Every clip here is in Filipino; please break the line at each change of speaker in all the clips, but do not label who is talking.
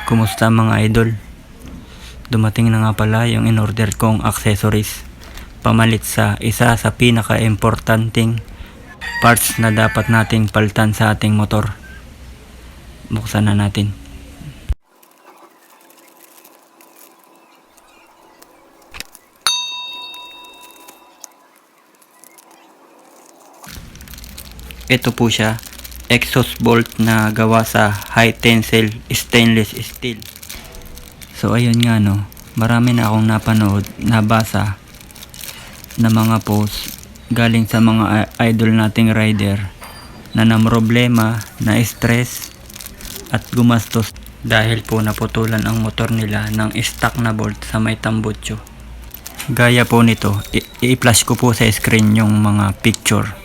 Kumusta mga idol? Dumating na nga pala yung in-order kong accessories pamalit sa isa sa pinaka-importanting parts na dapat nating palitan sa ating motor. Buksan na natin. Ito po siya, exhaust bolt na gawa sa high tensile stainless steel. So ayun nga no, marami na akong napanood, nabasa na mga post galing sa mga idol nating rider na namroblema, na stress at gumastos dahil po naputulan ang motor nila ng stock na bolt sa may tambutso. Gaya po nito, i-flash ko po sa screen yung mga picture.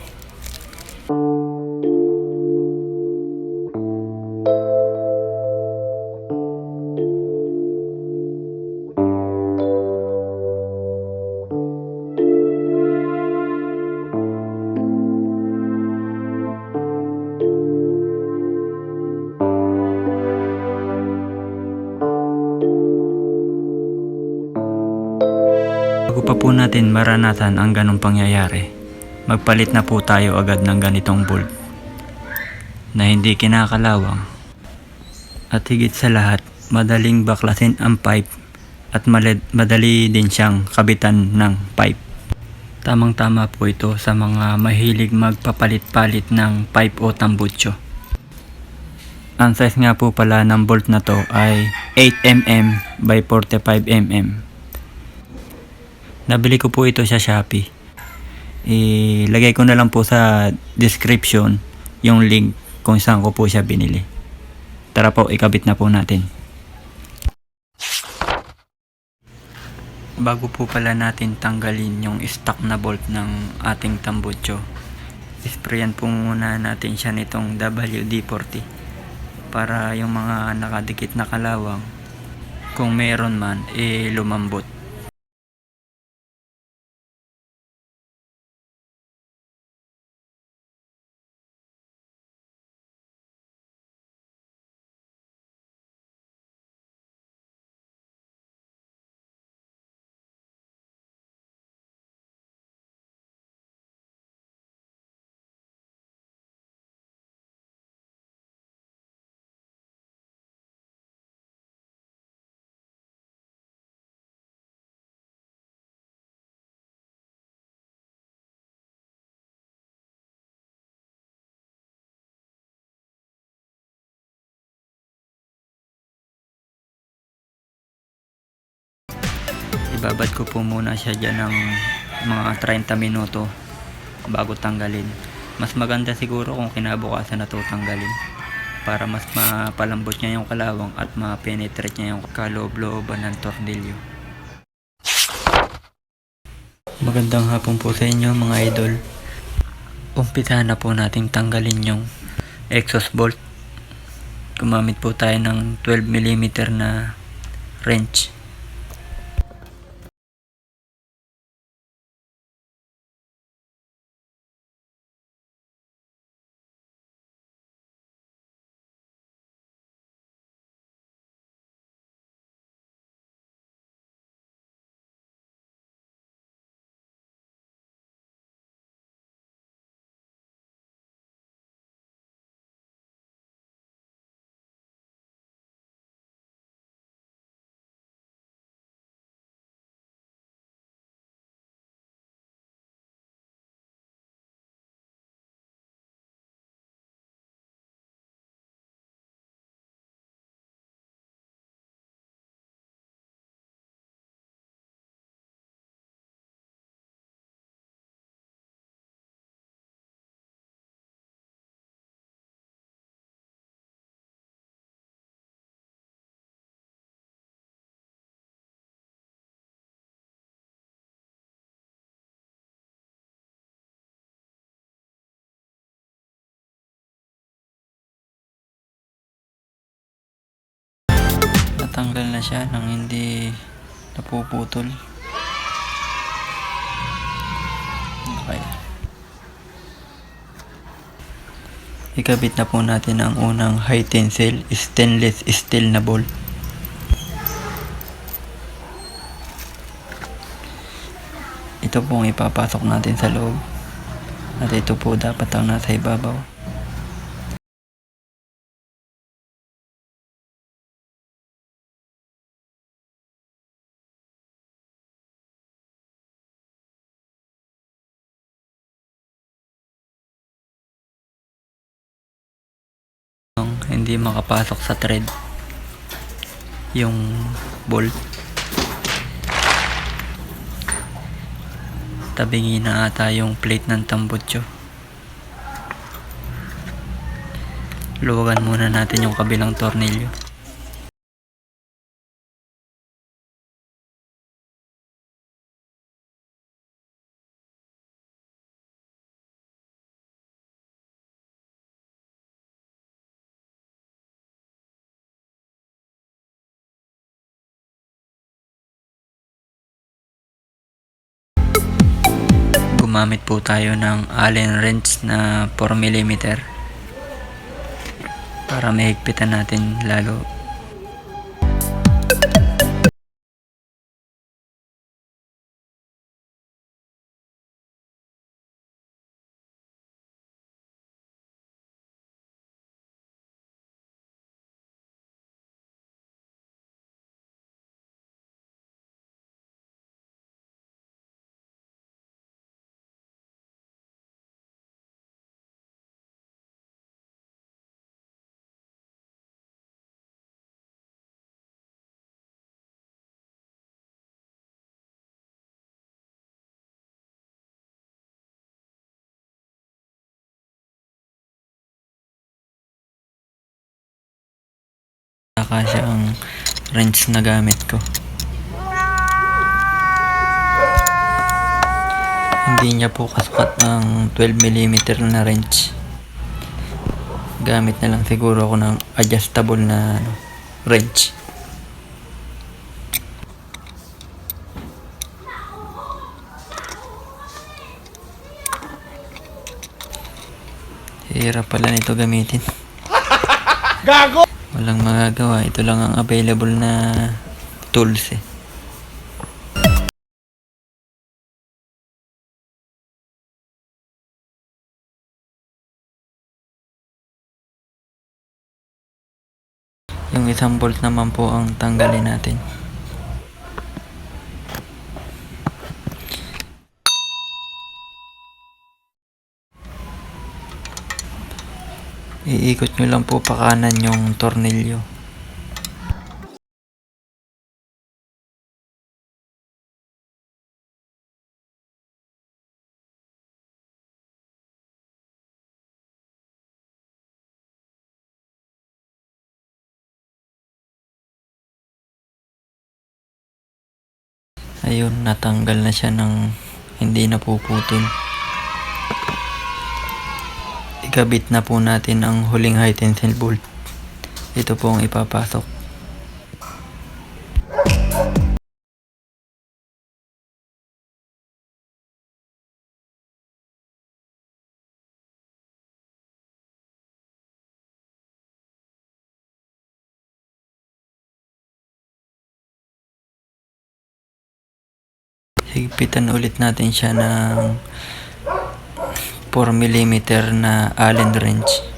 Bago pa po natin maranasan ang ganong pangyayari, magpalit na po tayo agad ng ganitong bolt na hindi kinakalawang at higit sa lahat madaling baklasin ang pipe at madali din siyang kabitan ng pipe. Tamang tama po ito sa mga mahilig magpapalit-palit ng pipe o tambutso. Ang size nga po pala ng bolt na to ay 8mm by 45mm. Nabili ko po ito sa Shopee. Ilagay ko na lang po sa description yung link kung saan ko po siya binili. Tara po, ikabit na po natin. Bago po pala natin tanggalin yung stock na bolt ng ating tambutso, sprayan po muna natin siya nitong WD-40 para yung mga nakadikit na kalawang, kung meron man, lumambot. Ibabad ko po muna siya dyan ng mga 30 minuto bago tanggalin. Mas maganda siguro kung kinabukasan na ito tanggalin para mas mapalambot niya yung kalawang at ma-penetrate niya yung kaloob-looban ng tornilyo. Magandang hapon po sa inyo mga idol. Umpisahan na po nating tanggalin yung exhaust bolt. Gumamit po tayo ng 12mm na wrench. Natanggal na siya nang hindi napuputol. Okay. Ikabit na po natin ang unang high tensile stainless steel na bolt. Ito po ang ipapasok natin sa loob. At ito po dapat ang nasa ibabaw. Hindi makapasok sa thread yung bolt. Tabingi na ata yung plate ng tambutso. Luwagan muna natin yung kabilang tornilyo. Gumamit po tayo ng Allen wrench na 4mm para mahigpitan natin lalo. Kasi ang wrench na gamit ko. Hindi niya po kasukat ng 12mm na wrench. Gamit na lang siguro ako ng adjustable na wrench. Hirap pala nito gamitin. Gago! Walang magagawa. Ito lang ang available na tools eh. Yung isang bolt naman po ang tanggalin natin. Iikot nyo lang po pakanan yung tornilyo. Ayun, natanggal na siya ng hindi napuputin. Ikabit na po natin ang huling high tensile bolt. Ito po ang ipapasok. Higpitan ulit natin siya ng 4mm na Allen wrench.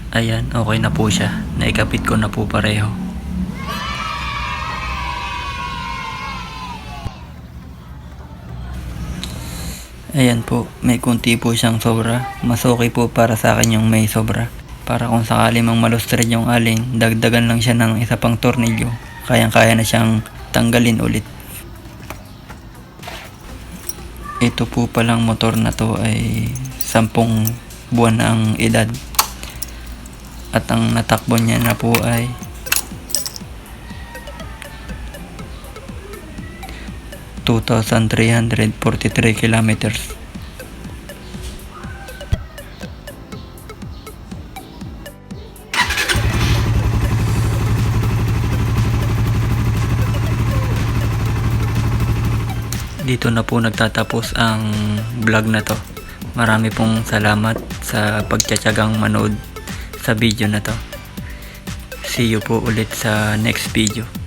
Ayan, okay na po siya. Naikabit ko na po pareho. Ayan po, may kunti po siyang sobra. Mas okay po para sa akin yung may sobra. Para kung sakali mang malustred yung alin, dagdagan lang siya ng isa pang tornilyo. Kayang-kaya na siyang tanggalin ulit. Ito po palang motor na to ay 10 buwan na ang edad. At ang natakbo niya na po ay 2,343 kilometers. Dito na po nagtatapos ang vlog na to. Marami pong salamat sa pagtiyatsagang manood sa video na to. See you po ulit sa next video.